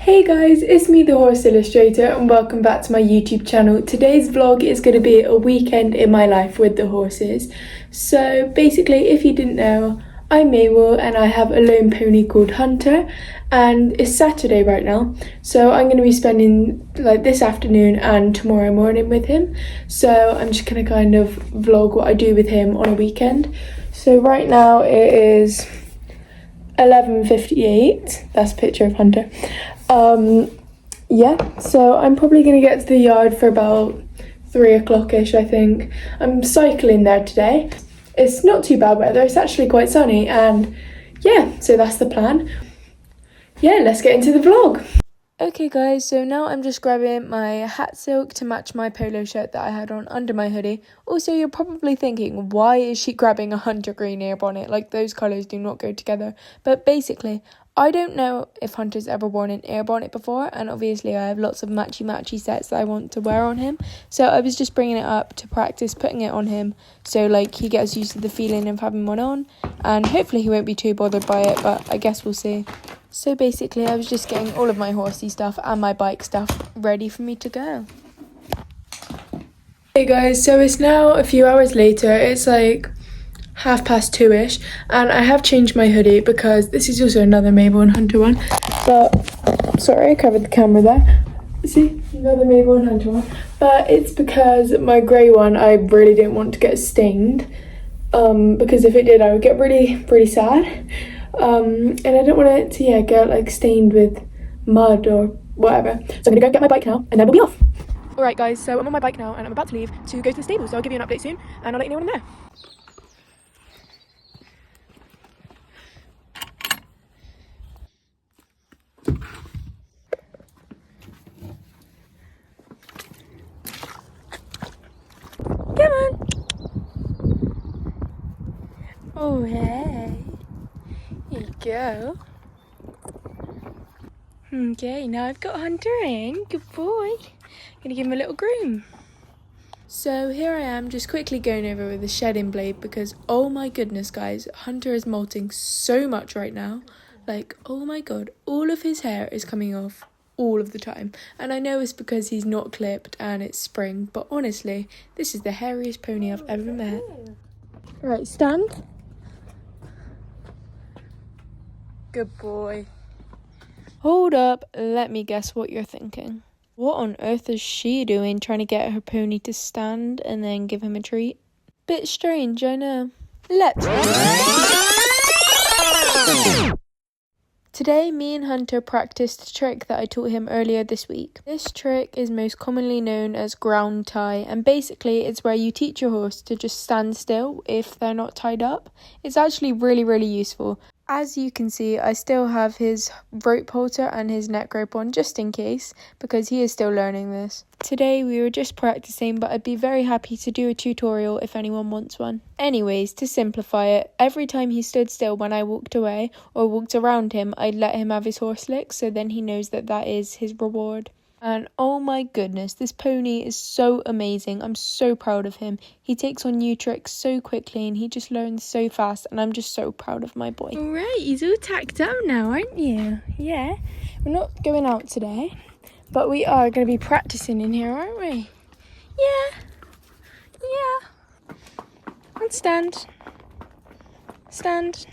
Hey guys, it's me, the Horse Illustrator, and welcome back to my YouTube channel. Today's vlog is going to be a weekend in my life with the horses. So basically, if you didn't know, I'm Mabel and I have a lone pony called Hunter, and it's Saturday right now. So I'm going to be spending like this afternoon and tomorrow morning with him. So I'm just going to kind of vlog what I do with him on a weekend. So right now it is 11:58. That's a picture of Hunter. Yeah, so I'm probably gonna get to the yard for about 3 o'clock-ish, I think. I'm cycling there today. It's not too bad weather, it's actually quite sunny, and yeah, so that's the plan. Yeah, let's get into the vlog. Okay guys, so now I'm just grabbing my hat silk to match my polo shirt that I had on under my hoodie. Also, you're probably thinking, why is she grabbing a hunter green ear bonnet? Like, those colours do not go together. But basically, I don't know if Hunter's ever worn an ear bonnet before, and obviously I have lots of matchy sets that I want to wear on him. So I was just bringing it up to practice putting it on him, so like he gets used to the feeling of having one on, and hopefully he won't be too bothered by it, but I guess we'll see. So basically I was just getting all of my horsey stuff and my bike stuff ready for me to go. Hey guys, so it's now a few hours later. It's like 2:30-ish, and I have changed my hoodie because this is also another Mabel and Hunter one, but sorry, I covered the camera there. See, another Mabel and Hunter one, but it's because my grey one I really didn't want to get stained, because if it did I would get really sad, and I don't want it to get like stained with mud or whatever. So I'm gonna go get my bike now and then we'll be off. Alright guys, so I'm on my bike now and I'm about to leave to go to the stable, so I'll give you an update soon and I'll let you know when I'm there. Come on. Oh, hey. Here you go. Okay, now I've got Hunter in. Good boy. Gonna give him a little groom. So here I am, just quickly going over with the shedding blade because, oh my goodness, guys, Hunter is molting so much right now. Like, oh my god, all of his hair is coming off all of the time, and I know it's because he's not clipped and it's spring, but honestly, this is the hairiest pony I've ever met. Right, stand. Good boy. Hold up, let me guess what you're thinking. What on earth is she doing trying to get her pony to stand and then give him a treat? Bit strange, I know. Let's Today, me and Hunter practiced a trick that I taught him earlier this week. This trick is most commonly known as ground tie, and basically it's where you teach your horse to just stand still if they're not tied up. It's actually really useful. As you can see, I still have his rope halter and his neck rope on just in case, because he is still learning this. Today we were just practicing, but I'd be very happy to do a tutorial if anyone wants one. Anyways, to simplify it, every time he stood still when I walked away or walked around him, I'd let him have his horse lick, so then he knows that that is his reward. And oh my goodness, this pony is so amazing. I'm so proud of him. He takes on new tricks so quickly and he just learns so fast, and I'm just so proud of my boy. Alright, he's all tacked up now, aren't you? Yeah. We're not going out today, but we are going to be practicing in here, aren't we? Yeah. And stand. Stand.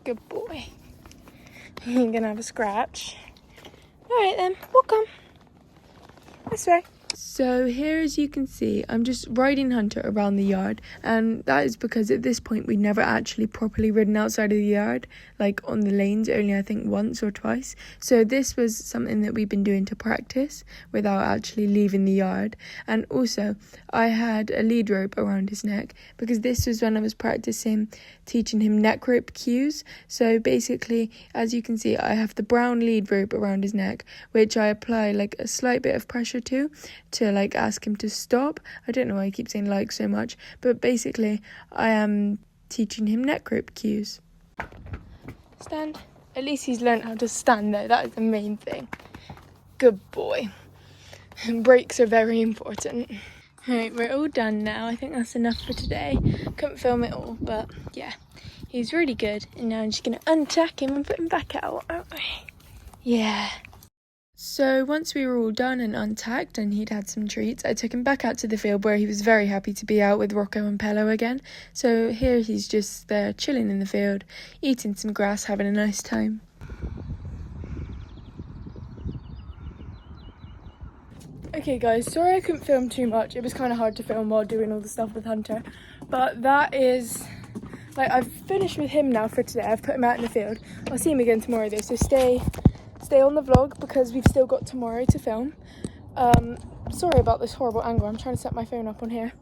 Good boy. You're going to have a scratch. Alright then, welcome. This way. So here, as you can see, I'm just riding Hunter around the yard, and that is because at this point we'd never actually properly ridden outside of the yard, like on the lanes, only I think once or twice. So this was something that we've been doing to practice without actually leaving the yard. And also I had a lead rope around his neck because this was when I was practicing teaching him neck rope cues. So basically, as you can see, I have the brown lead rope around his neck, which I apply like a slight bit of pressure to like ask him to stop. I don't know why I keep saying like so much, but basically I am teaching him neck rope cues. Stand. At least he's learned how to stand though, that is the main thing. Good boy. Breaks are very important. Alright, we're all done now. I think that's enough for today. Couldn't film it all, but yeah, he's really good. And now I'm just going to untack him and put him back out, aren't we? Yeah. So once we were all done and untacked and he'd had some treats, I took him back out to the field where he was very happy to be out with Rocco and Pello again. So here he's just there chilling in the field, eating some grass, having a nice time. Okay guys, sorry I couldn't film too much. It was kind of hard to film while doing all the stuff with Hunter. But that is, like, I've finished with him now for today. I've put him out in the field. I'll see him again tomorrow though, so stay on the vlog because we've still got tomorrow to film. Sorry about this horrible angle. I'm trying to set my phone up on here.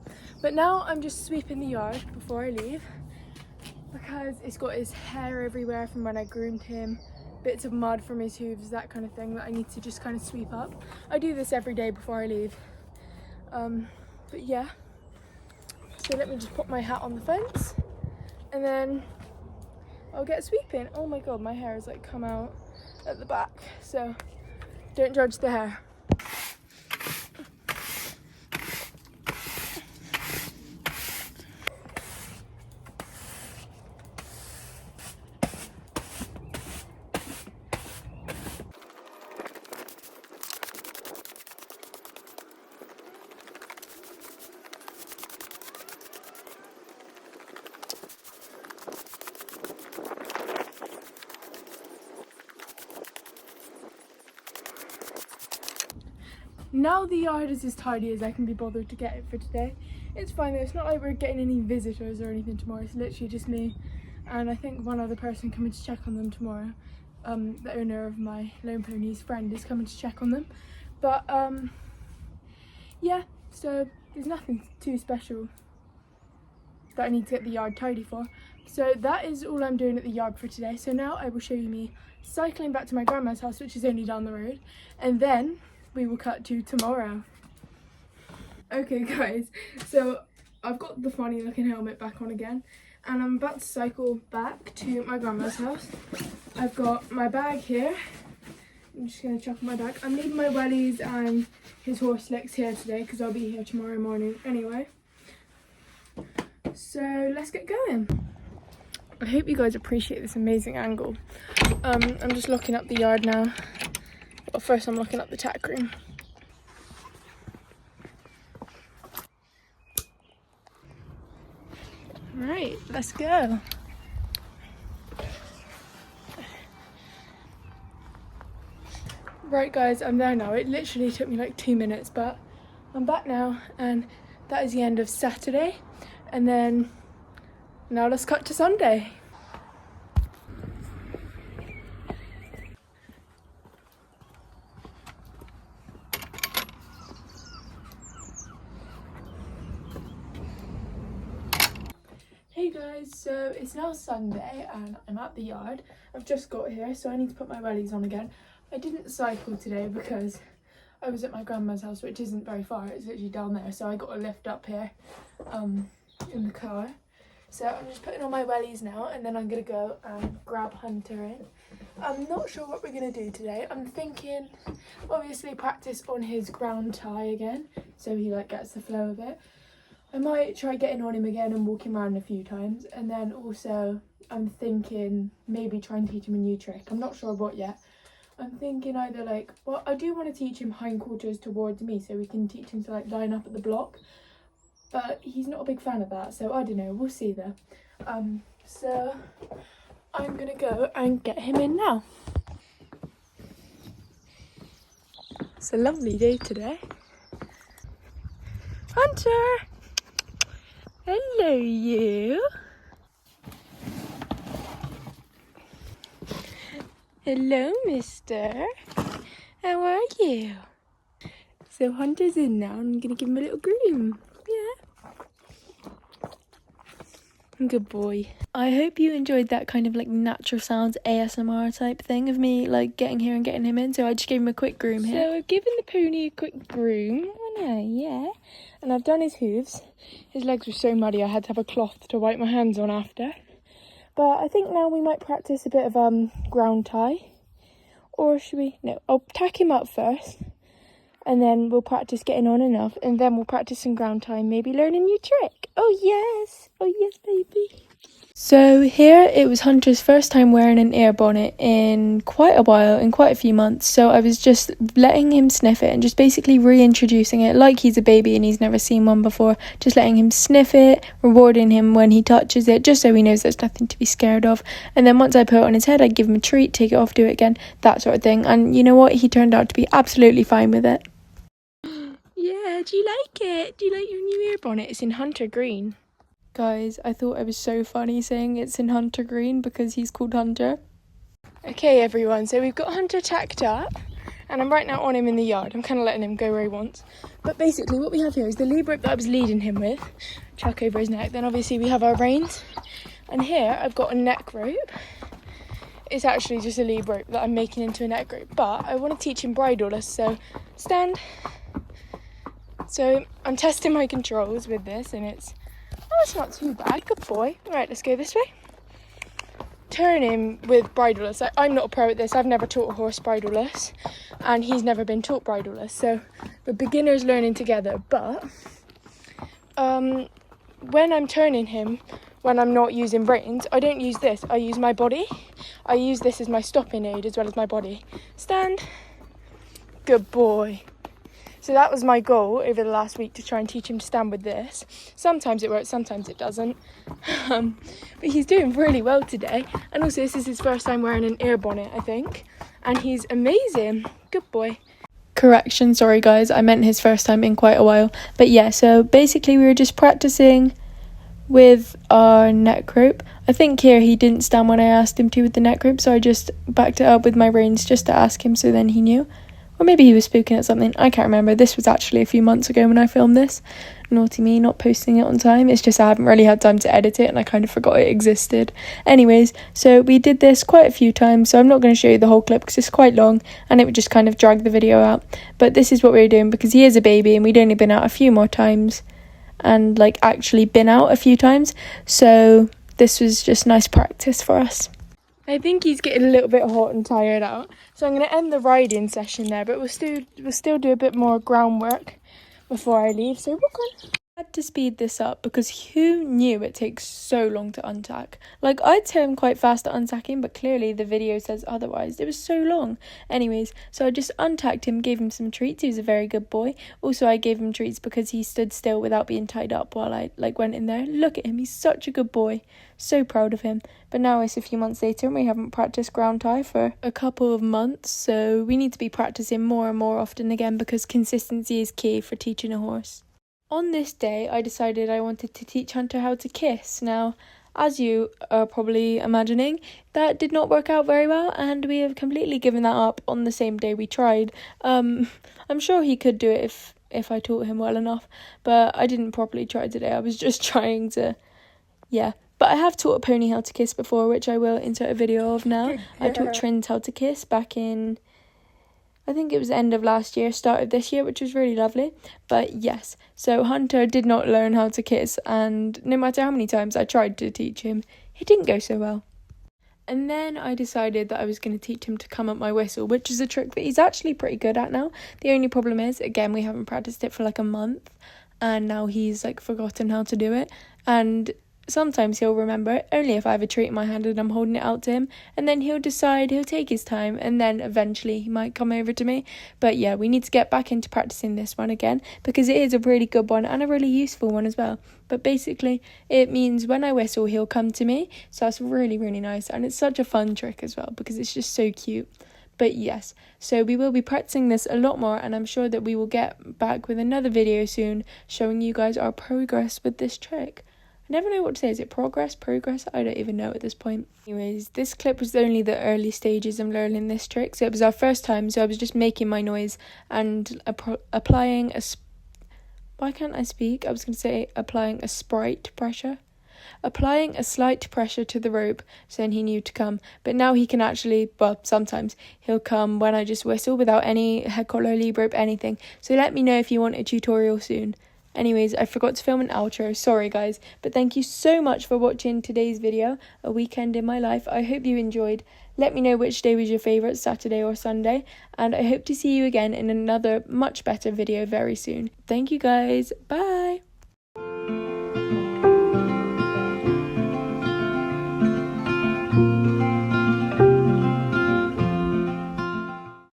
But now I'm just sweeping the yard before I leave because it's got his hair everywhere from when I groomed him, bits of mud from his hooves, that kind of thing that I need to just kind of sweep up. I do this every day before I leave. But yeah. So let me just put my hat on the fence and then I'll get sweeping. Oh my god, my hair has like come out at the back, so don't judge the hair. Now the yard is as tidy as I can be bothered to get it for today. It's fine though, it's not like we're getting any visitors or anything tomorrow. It's literally just me and I think one other person coming to check on them tomorrow. The owner of my Lone Pony's friend is coming to check on them. But yeah, so there's nothing too special that I need to get the yard tidy for. So that is all I'm doing at the yard for today. So now I will show you me cycling back to my grandma's house, which is only down the road, and then we will cut to tomorrow. Okay guys, so I've got the funny looking helmet back on again and I'm about to cycle back to my grandma's house. I've got my bag here. I'm just going to chuck my bag. I'm leaving my wellies and his horse slicks here today because I'll be here tomorrow morning anyway. So let's get going. I hope you guys appreciate this amazing angle. I'm just looking up the yard now. But first I'm looking up the tack room. Right, let's go. Right guys, I'm there now. It literally took me like 2 minutes, but I'm back now and that is the end of Saturday. And then now let's cut to Sunday. Hey guys, so it's now Sunday and I'm at the yard. I've just got here, so I need to put my wellies on again. I didn't cycle today because I was at my grandma's house, which isn't very far, it's literally down there, so I got a lift up here in the car. So I'm just putting on my wellies now and then I'm gonna go and grab Hunter in. I'm not sure what we're gonna do today. I'm thinking obviously practice on his ground tie again, so he like gets the flow of it. I might try getting on him again and walk him around a few times, and then also I'm thinking maybe try and teach him a new trick. I'm not sure what yet. I'm thinking either like, well, I do want to teach him hindquarters towards me so we can teach him to like line up at the block, but he's not a big fan of that, so I don't know, we'll see though. So I'm gonna go and get him in now. It's a lovely day today. Hunter! Hello, you. Hello, mister. How are you? So Hunter's in now and I'm gonna give him a little groom. Yeah. Good boy. I hope you enjoyed that kind of like natural sounds ASMR type thing of me like getting here and getting him in. So I just gave him a quick groom here. So I've given the pony a quick groom. I know, yeah. And I've done his hooves. His legs were so muddy I had to have a cloth to wipe my hands on after. But I think now we might practice a bit of ground tie. Or should we? No, I'll tack him up first. And then we'll practice getting on enough. And then we'll practice some ground tie, maybe learn a new trick. Oh yes, baby. So here it was Hunter's first time wearing an ear bonnet in quite a while, in quite a few months. So I was just letting him sniff it and just basically reintroducing it like he's a baby and he's never seen one before. Just letting him sniff it, rewarding him when he touches it, just so he knows there's nothing to be scared of. And then once I put it on his head, I'd give him a treat, take it off, do it again, that sort of thing. And you know what? He turned out to be absolutely fine with it. Yeah, do you like it? Do you like your new ear bonnet? It's in Hunter Green. Guys, I thought it was so funny saying it's in Hunter Green because he's called Hunter. Okay, everyone, so we've got Hunter tacked up and I'm right now on him in the yard. I'm kind of letting him go where he wants. But basically what we have here is the lead rope that I was leading him with, chuck over his neck. Then obviously we have our reins. And here I've got a neck rope. It's actually just a lead rope that I'm making into a neck rope. But I want to teach him bridleless, so stand. So I'm testing my controls with this and it's not too bad. Good boy. All right, let's go this way. Turn him with bridleless. I'm not a pro at this. I've never taught a horse bridleless and he's never been taught bridleless. So we're beginners learning together. But when I'm turning him, when I'm not using reins, I don't use this. I use my body. I use this as my stopping aid as well as my body. Stand. Good boy. So that was my goal over the last week, to try and teach him to stand with this. Sometimes it works, sometimes it doesn't. But he's doing really well today. And also this is his first time wearing an ear bonnet, I think. And he's amazing. Good boy. Correction, sorry guys, I meant his first time in quite a while. But yeah, so basically we were just practicing with our neck rope. I think here he didn't stand when I asked him to with the neck rope, so I just backed it up with my reins just to ask him, so then he knew. Or maybe he was spooking at something. I can't remember. This was actually a few months ago when I filmed this. Naughty me, not posting it on time. It's just I haven't really had time to edit it and I kind of forgot it existed. Anyways, so we did this quite a few times. So I'm not going to show you the whole clip because it's quite long and it would just kind of drag the video out. But this is what we were doing because he is a baby and we'd only been out a few more times. And like actually been out a few times. So this was just nice practice for us. I think he's getting a little bit hot and tired out. So I'm going to end the riding session there, but we'll still do a bit more groundwork before I leave. So walk on. I had to speed this up because who knew it takes so long to untack? Like, I'd say I'm quite fast at untacking, but clearly the video says otherwise. It was so long. Anyways, so I just untacked him, gave him some treats. He was a very good boy. Also, I gave him treats because he stood still without being tied up while I went in there. Look at him. He's such a good boy. So proud of him. But now it's a few months later and we haven't practiced ground tie for a couple of months. So we need to be practicing more and more often again because consistency is key for teaching a horse. On this day, I decided I wanted to teach Hunter how to kiss. Now, as you are probably imagining, that did not work out very well and we have completely given that up on the same day we tried. I'm sure he could do it if I taught him well enough, but I didn't properly try today. I was just trying to, yeah. But I have taught a pony how to kiss before, which I will insert a video of now. I taught Trins how to kiss back in, I think it was the end of last year, start of this year, which was really lovely. But yes, so Hunter did not learn how to kiss, and no matter how many times I tried to teach him, it didn't go so well. And then I decided that I was going to teach him to come up my whistle, which is a trick that he's actually pretty good at now. The only problem is, again, we haven't practiced it for like a month, and now he's like forgotten how to do it. And sometimes he'll remember it only if I have a treat in my hand and I'm holding it out to him, and then he'll decide, he'll take his time, and then eventually he might come over to me. But yeah, we need to get back into practicing this one again because it is a really good one and a really useful one as well. But basically it means when I whistle he'll come to me, so that's really, really nice, and it's such a fun trick as well because it's just so cute. But yes, so we will be practicing this a lot more, and I'm sure that we will get back with another video soon showing you guys our progress with this trick. I never know what to say. Is it progress? I don't even know at this point. Anyways, this clip was only the early stages of learning this trick. So it was our first time, so I was just making my noise and applying a... Why can't I speak? I was going to say applying a sprite pressure. Applying a slight pressure to the rope, so then he knew to come. But now he can actually, well, sometimes he'll come when I just whistle without any head collar, lead rope, anything. So let me know if you want a tutorial soon. Anyways, I forgot to film an outro, sorry guys, but thank you so much for watching today's video, a weekend in my life. I hope you enjoyed. Let me know which day was your favourite, Saturday or Sunday, and I hope to see you again in another much better video very soon. Thank you guys, bye!